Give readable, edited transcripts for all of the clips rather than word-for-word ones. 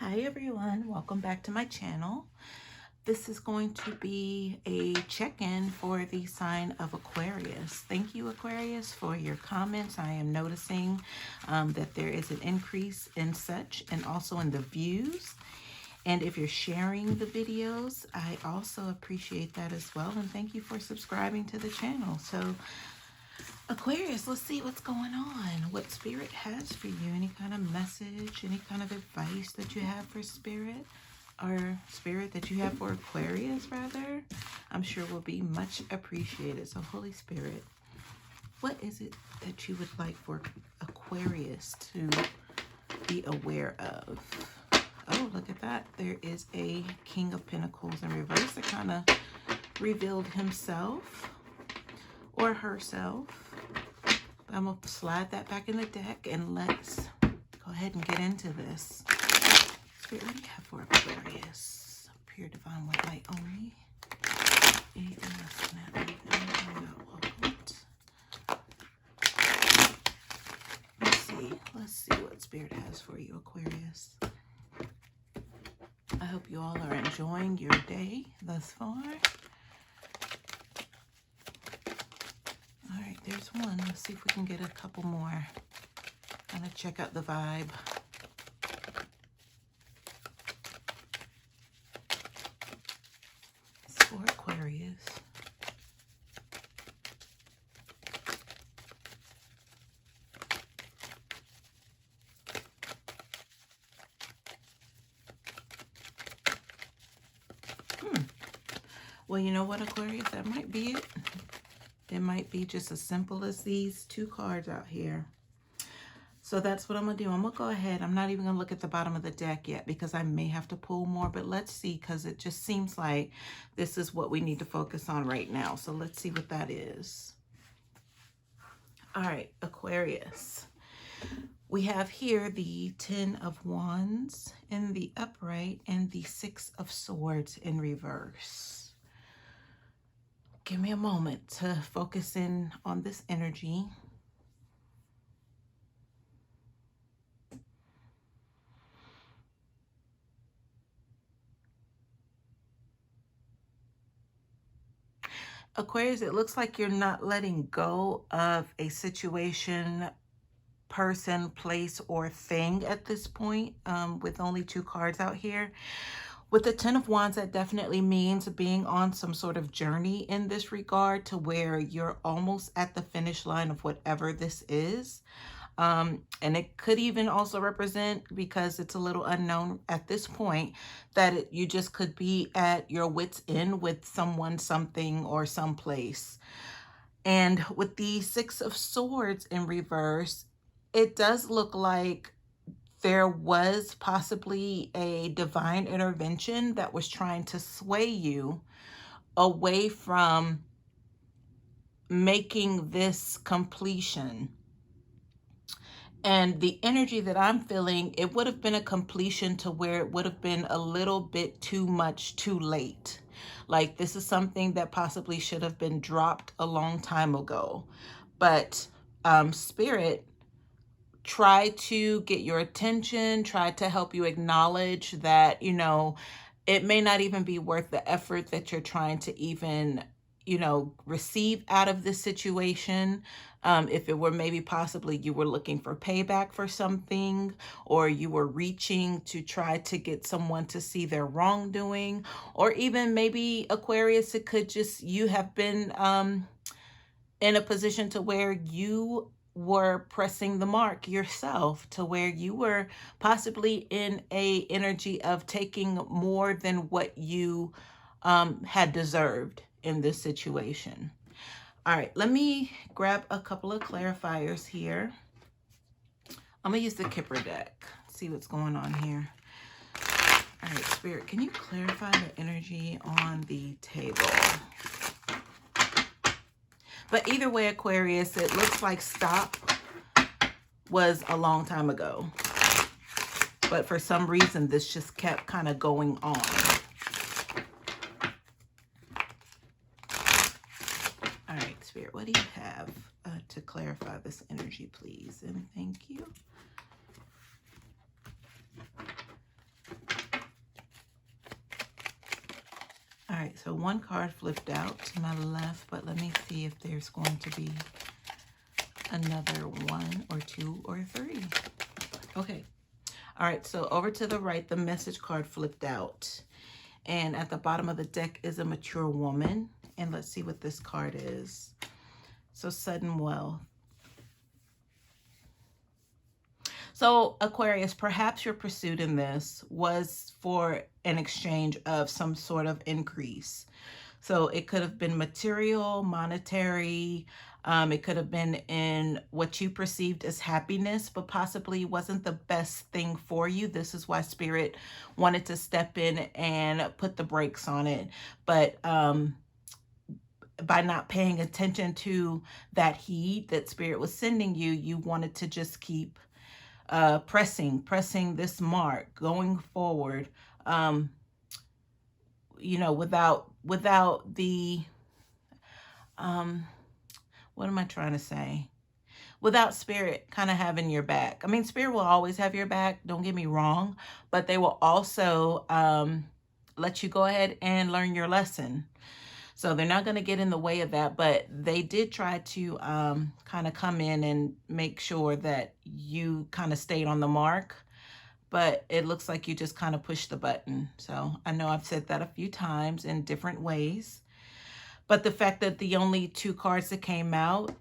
Hi everyone, welcome back to my channel. This is going to be a check-in for the sign of Aquarius. Thank you, Aquarius, for your comments. I am noticing that there is an increase in such and also in the views. And if you're sharing the videos, I also appreciate that as well. And thank you for subscribing to the channel. So Aquarius, let's see what's going on. What Spirit has for you. Any kind of message, any kind of advice that you have for Spirit? Or Spirit that you have for Aquarius, rather? I'm sure will be much appreciated. So Holy Spirit, what is it that you would like for Aquarius to be aware of? Oh, look at that. There is a King of Pentacles in reverse that kind of revealed himself or herself. I'm going to slide that back in the deck and let's go ahead and get into this. Spirit, what do you have for Aquarius? Pure divine white light only. Anything else than that? Anything not welcome? Let's see what Spirit has for you, Aquarius. I hope you all are enjoying your day thus far. All right, there's one. Let's see if we can get a couple more. Kind of check out the vibe. It's for Aquarius. Well, you know what, Aquarius? That might be it. It might be just as simple as these two cards out here. So that's what I'm going to do. I'm going to go ahead. I'm not even going to look at the bottom of the deck yet because I may have to pull more. But let's see, because it just seems like this is what we need to focus on right now. So let's see what that is. All right, Aquarius. We have here the 10 of Wands in the upright and the 6 of Swords in reverse. Give me a moment to focus in on this energy. Aquarius, it looks like you're not letting go of a situation, person, place, or thing at this point, with only two cards out here. With the 10 of Wands, that definitely means being on some sort of journey in this regard to where you're almost at the finish line of whatever this is. And it could even also represent, because it's a little unknown at this point, that you just could be at your wit's end with someone, something, or someplace. And with the 6 of Swords in reverse, it does look like there was possibly a divine intervention that was trying to sway you away from making this completion. And the energy that I'm feeling, it would have been a completion to where it would have been a little bit too much too late. Like this is something that possibly should have been dropped a long time ago. But Spirit try to get your attention, try to help you acknowledge that, you know, it may not even be worth the effort that you're trying to even, you know, receive out of this situation. If it were maybe possibly you were looking for payback for something, or you were reaching to try to get someone to see their wrongdoing, or even maybe Aquarius, it could just, you have been in a position to where you were pressing the mark yourself, to where you were possibly in a energy of taking more than what you had deserved in this situation. All right, let me grab a couple of clarifiers here. I'm gonna use the Kipper deck, see what's going on here. All right, Spirit, can you clarify the energy on the table? But either way, Aquarius, it looks like stop was a long time ago. But for some reason, this just kept kind of going on. All right, Spirit, what do you have to clarify this energy, please? And thank you. All right, so one card flipped out to my left, but let me see if there's going to be another 1 or 2 or 3. Okay. All right, so over to the right, the message card flipped out. And at the bottom of the deck is a mature woman. And let's see what this card is. So sudden wealth. So Aquarius, perhaps your pursuit in this was for an exchange of some sort of increase. So it could have been material, monetary. It could have been in what you perceived as happiness, but possibly wasn't the best thing for you. This is why Spirit wanted to step in and put the brakes on it. But by not paying attention to that heat that Spirit was sending you, you wanted to just keep pressing this mark, going forward, you know, without the, what am I trying to say? Without Spirit kind of having your back. I mean, Spirit will always have your back, don't get me wrong, but they will also let you go ahead and learn your lesson. So they're not going to get in the way of that, but they did try to kind of come in and make sure that you kind of stayed on the mark, but it looks like you just kind of pushed the button. So I know I've said that a few times in different ways, but the fact that the only 2 cards that came out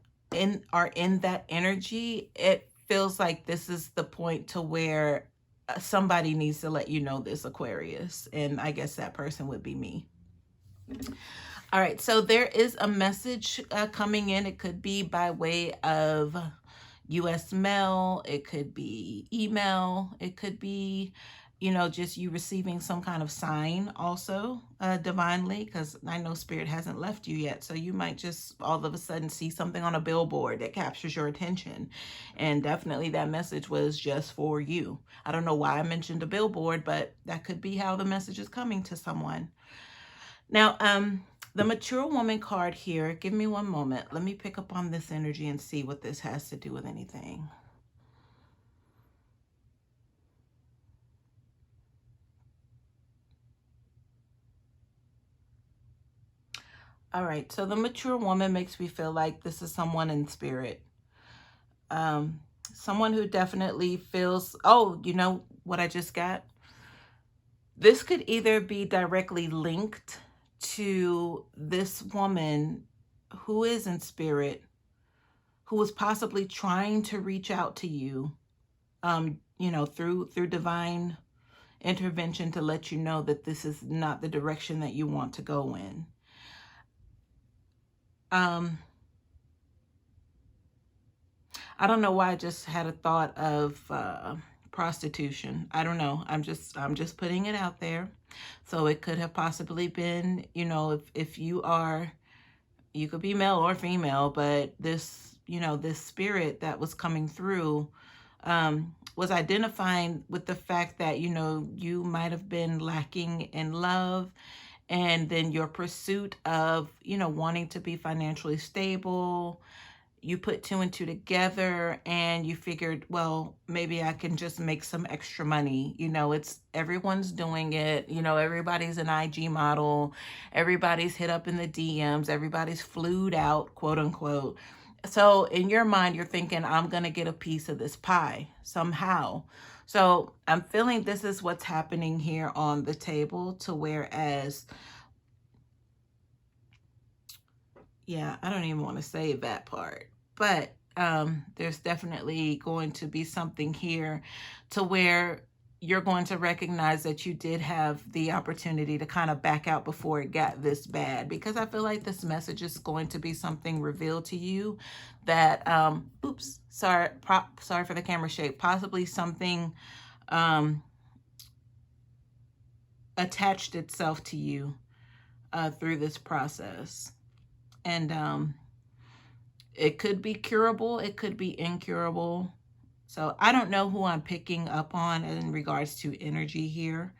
are in that energy, it feels like this is the point to where somebody needs to let you know this, Aquarius, and I guess that person would be me. All right, so there is a message coming in. It could be by way of U.S. mail. It could be email. It could be, you know, just you receiving some kind of sign also divinely, because I know Spirit hasn't left you yet. So you might just all of a sudden see something on a billboard that captures your attention. And definitely that message was just for you. I don't know why I mentioned a billboard, but that could be how the message is coming to someone. Now, the mature woman card here, give me one moment. Let me pick up on this energy and see what this has to do with anything. All right, so the mature woman makes me feel like this is someone in spirit. Someone who definitely feels, oh, you know what I just got? This could either be directly linked to this woman who is in spirit, who is possibly trying to reach out to you, you know, through divine intervention to let you know that this is not the direction that you want to go in. I don't know why I just had a thought of prostitution. I don't know. I'm just putting it out there. So it could have possibly been, you know, if you could be male or female, but this, you know, this spirit that was coming through was identifying with the fact that, you know, you might have been lacking in love, and then your pursuit of, you know, wanting to be financially stable. You put 2 and 2 together and you figured, well, maybe I can just make some extra money. You know, everyone's doing it. You know, everybody's an IG model. Everybody's hit up in the DMs. Everybody's flued out, quote unquote. So in your mind, you're thinking, I'm going to get a piece of this pie somehow. So I'm feeling this is what's happening here on the table, to whereas, yeah, I don't even want to say that part. But there's definitely going to be something here to where you're going to recognize that you did have the opportunity to kind of back out before it got this bad. Because I feel like this message is going to be something revealed to you that, oops, sorry for the camera shake, possibly something attached itself to you through this process. And it could be curable. It could be incurable. So I don't know who I'm picking up on in regards to energy here.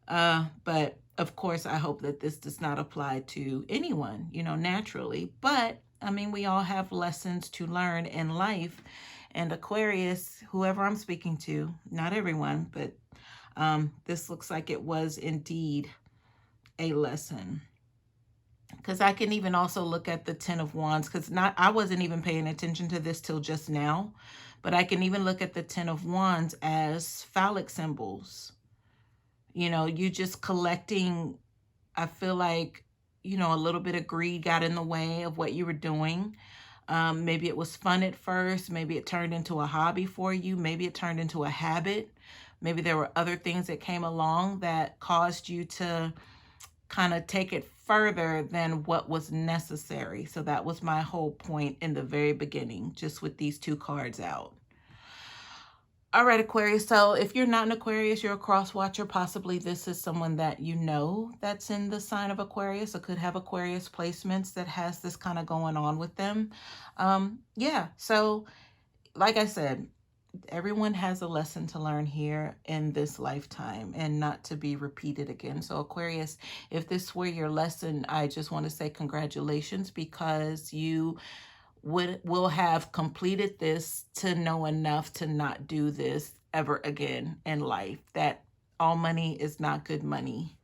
But of course, I hope that this does not apply to anyone, you know, naturally. But I mean, we all have lessons to learn in life. And Aquarius, whoever I'm speaking to, not everyone, but this looks like it was indeed a lesson. Because I can even also look at the Ten of Wands, because I wasn't even paying attention to this till just now, but I can even look at the Ten of Wands as phallic symbols. You know, you just collecting, I feel like, you know, a little bit of greed got in the way of what you were doing. Maybe it was fun at first. Maybe it turned into a hobby for you. Maybe it turned into a habit. Maybe there were other things that came along that caused you to kind of take it further than what was necessary. So that was my whole point in the very beginning, just with these two cards out. All right, Aquarius. So if you're not an Aquarius, you're a cross watcher. Possibly this is someone that you know that's in the sign of Aquarius, or could have Aquarius placements that has this kind of going on with them. Yeah, so like I said, everyone has a lesson to learn here in this lifetime and not to be repeated again. So Aquarius, if this were your lesson, I just want to say congratulations, because you will have completed this to know enough to not do this ever again in life. That all money is not good money.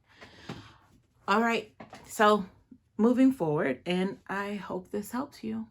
All right, so moving forward, and I hope this helps you.